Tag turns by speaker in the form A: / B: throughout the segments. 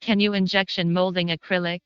A: Can you injection molding acrylic?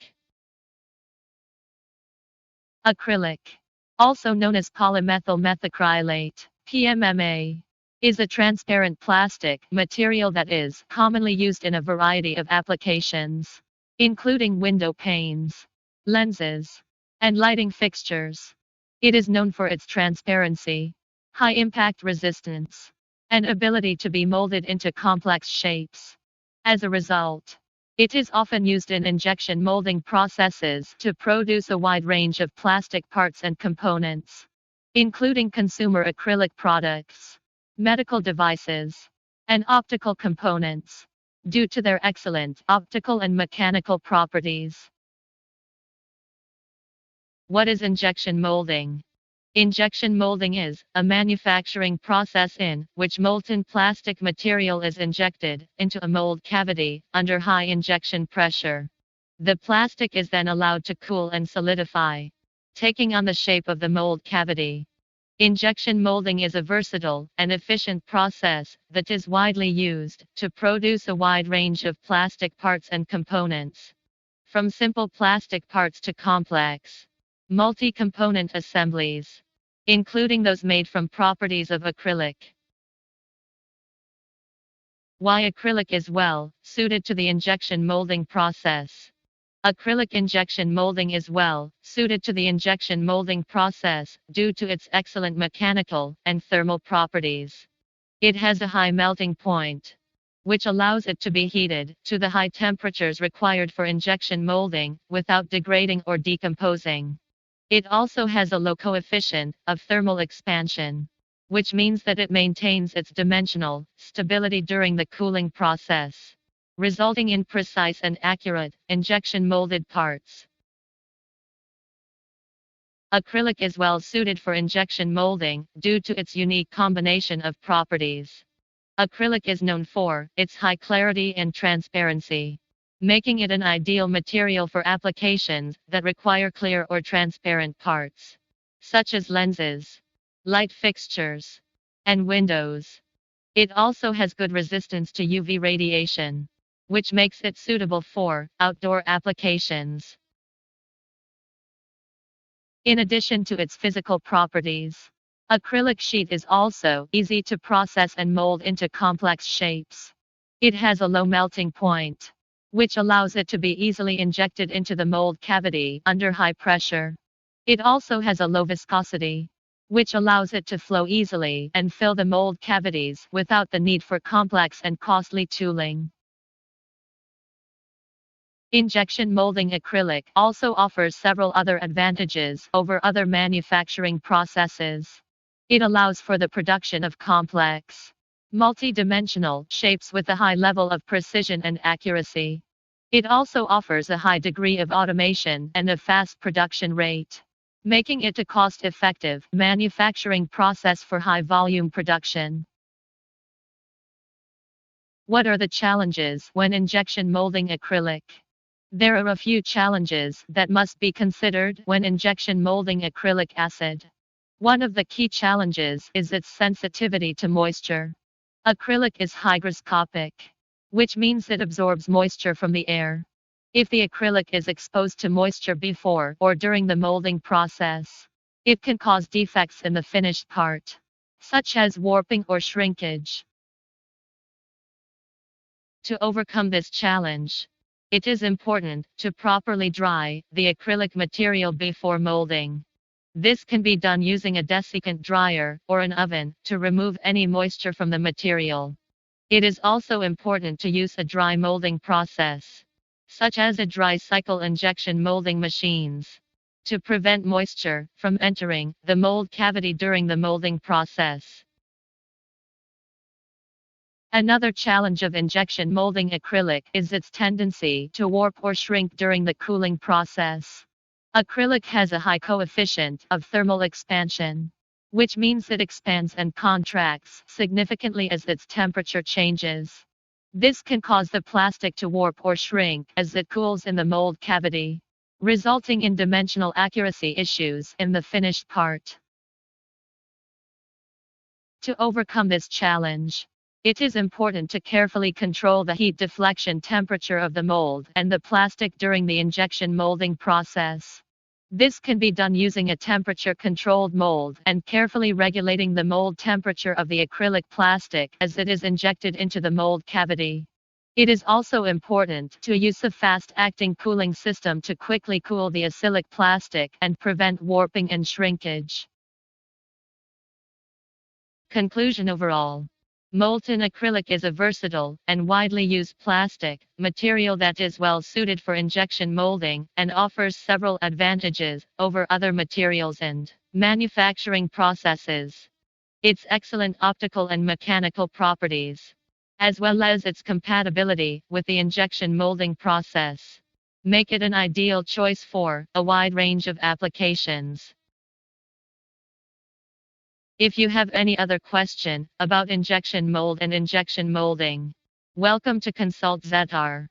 A: Acrylic, also known as polymethyl methacrylate, PMMA, is a transparent plastic material that is commonly used in a variety of applications, including window panes, lenses, and lighting fixtures. It is known for its transparency, high impact resistance, and ability to be molded into complex shapes. As a result, it is often used in injection molding processes to produce a wide range of plastic parts and components, including consumer acrylic products, medical devices, and optical components, due to their excellent optical and mechanical properties. What is injection molding? Injection molding is a manufacturing process in which molten plastic material is injected into a mold cavity under high injection pressure. The plastic is then allowed to cool and solidify, taking on the shape of the mold cavity. Injection molding is a versatile and efficient process that is widely used to produce a wide range of plastic parts and components, from simple plastic parts to complex, multi-component assemblies, including those made from properties of acrylic. Why acrylic is well suited to the injection molding process. Acrylic injection molding is well suited to the injection molding process due to its excellent mechanical and thermal properties. It has a high melting point, which allows it to be heated to the high temperatures required for injection molding without degrading or decomposing. It also has a low coefficient of thermal expansion, which means that it maintains its dimensional stability during the cooling process, resulting in precise and accurate injection molded parts. Acrylic is well suited for injection molding due to its unique combination of properties. Acrylic is known for its high clarity and transparency, making it an ideal material for applications that require clear or transparent parts, such as lenses, light fixtures, and windows. It also has good resistance to UV radiation, which makes it suitable for outdoor applications. In addition to its physical properties, acrylic sheet is also easy to process and mold into complex shapes. It has a low melting point, which allows it to be easily injected into the mold cavity under high pressure. It also has a low viscosity, which allows it to flow easily and fill the mold cavities without the need for complex and costly tooling. Injection molding acrylic also offers several other advantages over other manufacturing processes. It allows for the production of complex, multi-dimensional shapes with a high level of precision and accuracy. It also offers a high degree of automation and a fast production rate, making it a cost-effective manufacturing process for high-volume production. What are the challenges when injection molding acrylic? There are a few challenges that must be considered when injection molding acrylic acid. One of the key challenges is its sensitivity to moisture. Acrylic is hygroscopic, which means it absorbs moisture from the air. If the acrylic is exposed to moisture before or during the molding process, it can cause defects in the finished part, such as warping or shrinkage. To overcome this challenge, it is important to properly dry the acrylic material before molding. This can be done using a desiccant dryer or an oven to remove any moisture from the material. It is also important to use a dry molding process, such as a dry cycle injection molding machines, to prevent moisture from entering the mold cavity during the molding process. Another challenge of injection molding acrylic is its tendency to warp or shrink during the cooling process. Acrylic has a high coefficient of thermal expansion, which means it expands and contracts significantly as its temperature changes. This can cause the plastic to warp or shrink as it cools in the mold cavity, resulting in dimensional accuracy issues in the finished part. To overcome this challenge, It is important to carefully control the heat deflection temperature of the mold and the plastic during the injection molding process. This can be done using a temperature-controlled mold and carefully regulating the mold temperature of the acrylic plastic as it is injected into the mold cavity. It is also important to use a fast-acting cooling system to quickly cool the acrylic plastic and prevent warping and shrinkage. Conclusion overall. Molten acrylic is a versatile and widely used plastic material that is well suited for injection molding and offers several advantages over other materials and manufacturing processes. Its excellent optical and mechanical properties, as well as its compatibility with the injection molding process, make it an ideal choice for a wide range of applications. If you have any other question about injection mold and injection molding, welcome to consult Zetar.